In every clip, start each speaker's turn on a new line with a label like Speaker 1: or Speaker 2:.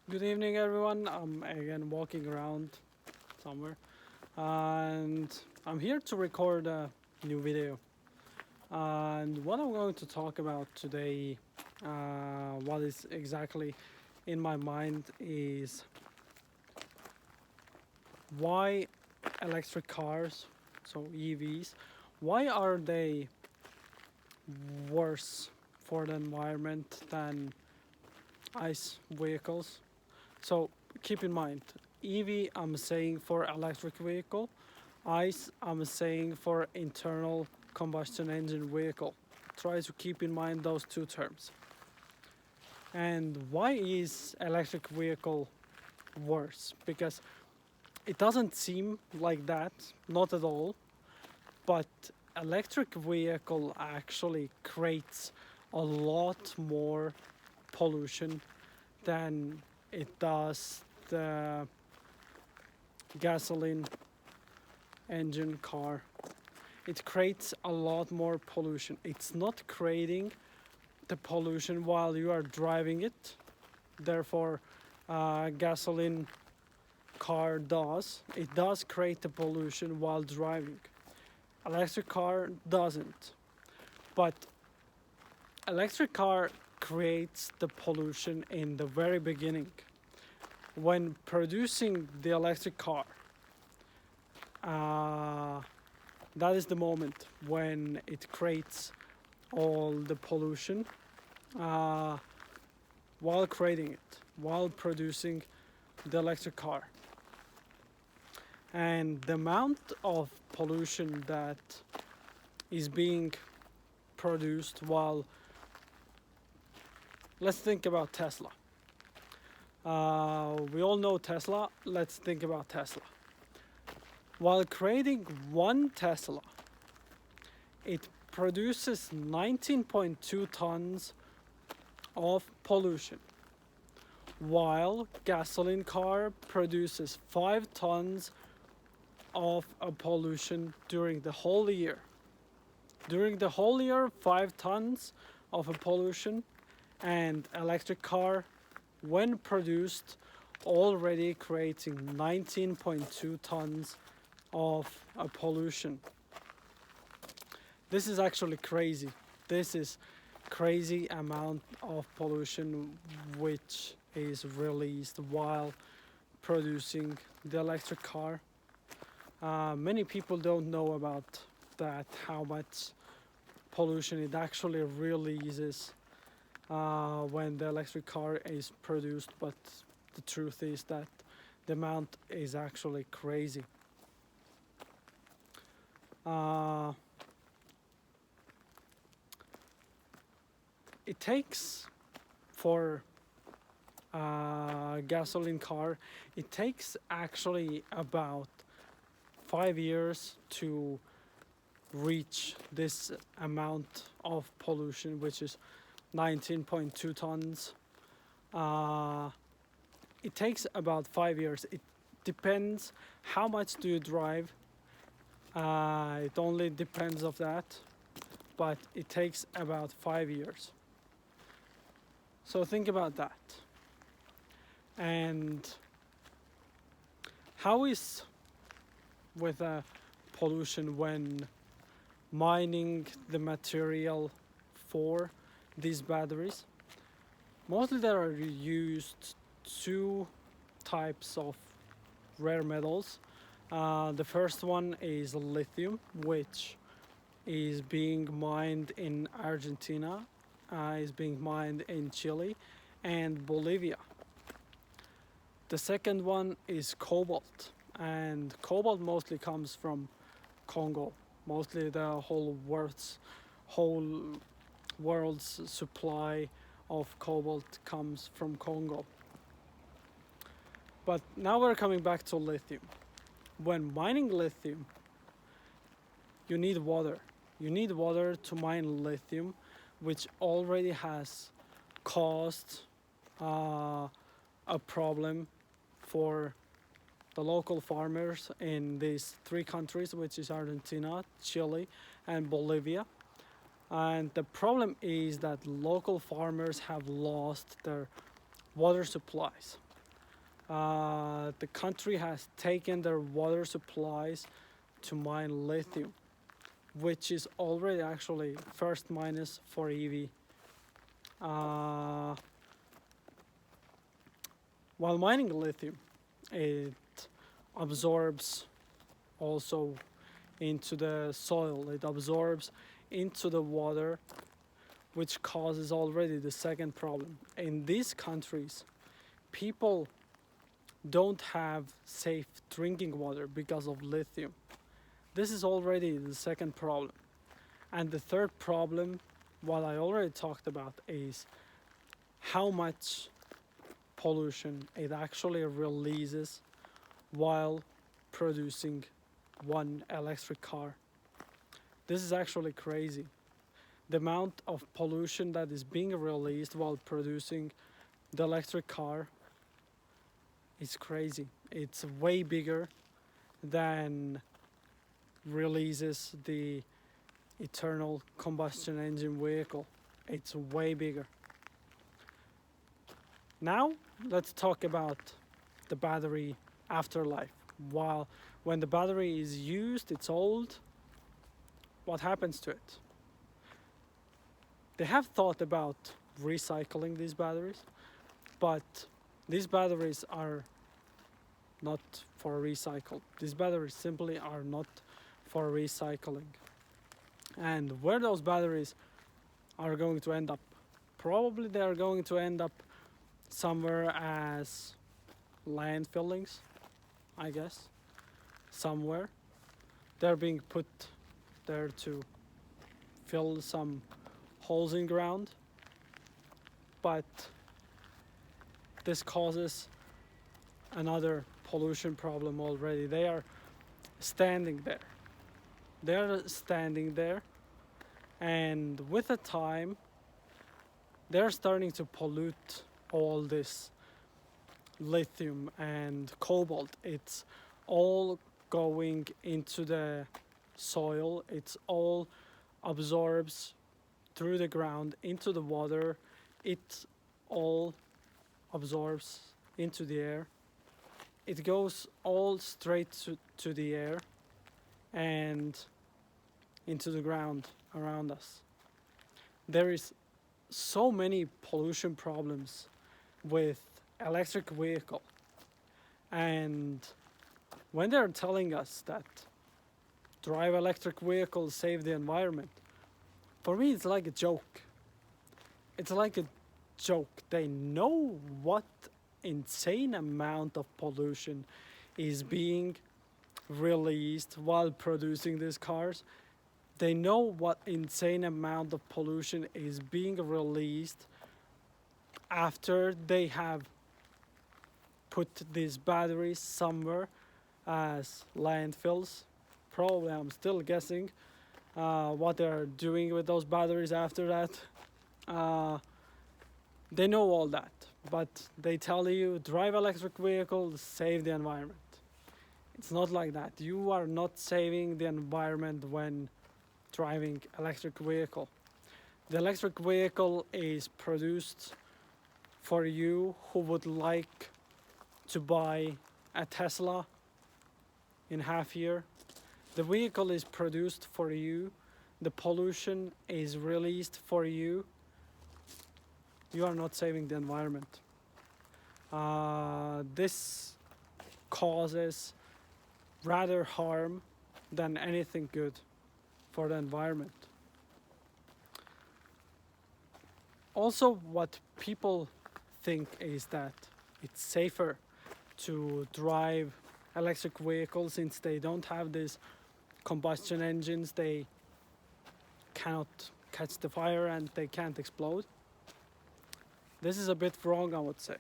Speaker 1: Good evening, everyone. I'm again walking around somewhere, and I'm here to record a new video. And what I'm going to talk about today, what is exactly in my mind, is why electric cars, so EVs, why are they worse for the environment than ICE vehicles? So keep in mind, EV I'm saying for electric vehicle, ICE I'm saying for internal combustion engine vehicle. Try to keep in mind those two terms. And why is electric vehicle worse? Because it doesn't seem like that, not at all, but electric vehicle actually creates a lot more pollution than it does the gasoline engine car. It creates a lot more pollution. It's not creating the pollution while you are driving it. Therefore, gasoline car does. It does create the pollution while driving. Electric car doesn't. But electric car creates the pollution in the very beginning. When producing the electric car, uh, that is the moment when it creates all the pollution uh, while creating it, while producing the electric car. And the amount of pollution that is being produced while, let's think about Tesla. We all know Tesla. Let's think about Tesla. While creating one Tesla, it produces 19.2 tons of pollution, while gasoline car produces 5 tons of a pollution during the whole year. During the whole year, 5 tons of a pollution, and electric car, when produced, already creating 19.2 tons of a pollution. This is actually crazy. This is crazy amount of pollution which is released while producing the electric car. Many people don't know about that, how much pollution it actually releases when the electric car is produced, but the truth is that the amount is actually crazy. Uh, it takes for a gasoline car, it takes actually about 5 years to reach this amount of pollution, which is 19.2 tons. Uh, it takes about 5 years. It depends how much do you drive. It only depends of that, but it takes about 5 years. So think about that. And how is with pollution when mining the material for these batteries? Mostly there are used two types of rare metals. The first one is lithium, which is being mined in Argentina, is being mined in Chile and Bolivia. The second one is cobalt, and cobalt mostly comes from Congo. Mostly the whole world's supply of cobalt comes from Congo. But now we're coming back to lithium. When mining lithium, you need water. You need water to mine lithium, which already has caused a problem for the local farmers in these three countries, which is Argentina, Chile, and Bolivia. And the problem is that local farmers have lost their water supplies. The country has taken their water supplies to mine lithium, which is already actually first minus for EV. Uh, while mining lithium, it absorbs also into the soil, it absorbs into the water, which causes already the second problem. In these countries, people don't have safe drinking water because of lithium. This is already the second problem. And the third problem, what I already talked about, is how much pollution it actually releases while producing one electric car. This is actually crazy. The amount of pollution that is being released while producing the electric car is crazy. It's way bigger than releases the eternal combustion engine vehicle. It's way bigger. Now let's talk about the battery afterlife. While when the battery is used, it's old, what happens to it? They have thought about recycling these batteries, but these batteries are not for recycle. These batteries simply are not for recycling. And where those batteries are going to end up? Probably they are going to end up somewhere as landfillings, I guess. Somewhere. They're being put there to fill some holes in ground. But this causes another pollution problem already. They are standing there. They're standing there, and with the time, they're starting to pollute all this lithium and cobalt. It's all going into the soil. It's all absorbs through the ground into the water. It all absorbs into the air. It goes all straight to the air and into the ground around us. There is so many pollution problems with electric vehicle, and when they're telling us that drive electric vehicles save the environment, for me it's like a joke. It's like a joke. They know what insane amount of pollution is being released while producing these cars. They know what insane amount of pollution is being released after they have put these batteries somewhere as landfills. Probably, I'm still guessing what they're doing with those batteries after that. They know all that, but they tell you drive electric vehicles, save the environment. It's not like that. You are not saving the environment when driving electric vehicle. The electric vehicle is produced for you who would like to buy a Tesla in half year. The vehicle is produced for you. The pollution is released for you. You are not saving the environment. This causes rather harm than anything good for the environment. Also, what people think is that it's safer to drive electric vehicles since they don't have these combustion engines. They cannot catch the fire and they can't explode. This is a bit wrong, I would say,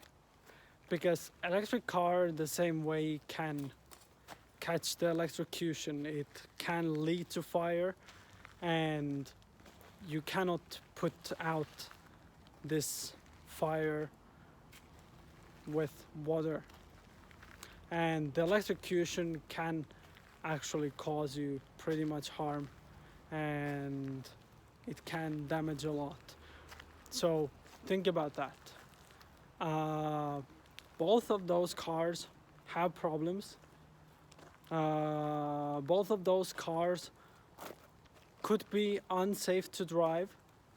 Speaker 1: because electric car the same way can catch the electrocution. It can lead to fire, and you cannot put out this fire with water. And the electrocution can actually cause you pretty much harm, and it can damage a lot. So think about that. both of those cars have problems. Both of those cars could be unsafe to drive,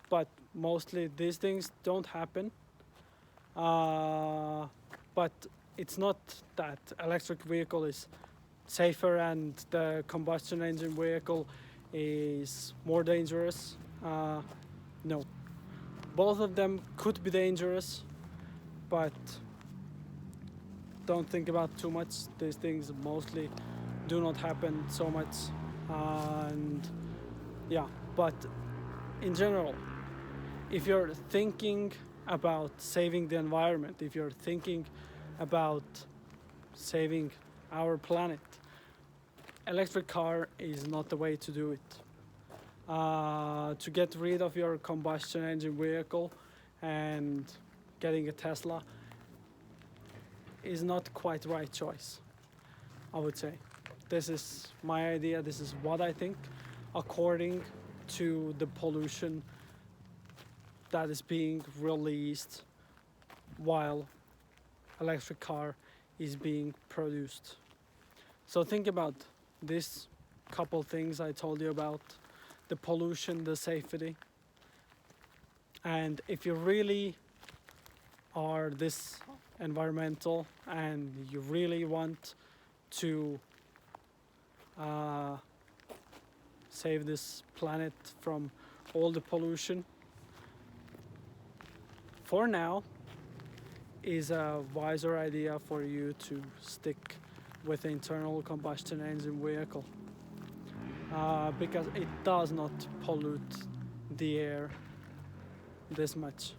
Speaker 1: but mostly these things don't happen. But it's not that electric vehicle is safer and the combustion engine vehicle is more dangerous. No, both of them could be dangerous, but don't think about too much. These things mostly do not happen so much, and yeah. But in general, if you're thinking about saving the environment, if you're thinking about saving our planet, electric car is not the way to do it. To get rid of your combustion engine vehicle and getting a Tesla is not quite the right choice, I would say. This is my idea, this is what I think, according to the pollution that is being released while electric car is being produced. So think about this couple things I told you about, the pollution, the safety. And if you really are this environmental and you really want to save this planet from all the pollution, for now is a wiser idea for you to stick with the internal combustion engine vehicle, because it does not pollute the air this much.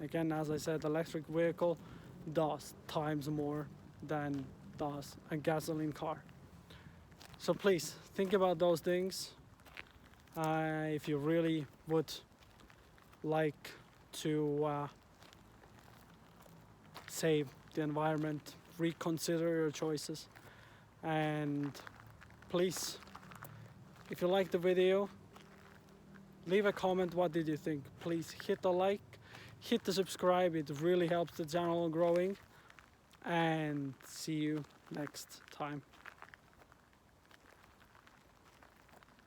Speaker 1: Again, as I said, electric vehicle does times more than does a gasoline car. So please think about those things. If you really would like to save the environment, reconsider your choices. And please, if you like the video, leave a comment. What did you think? Please hit the like, hit the subscribe. It really helps the channel growing. And see you next time.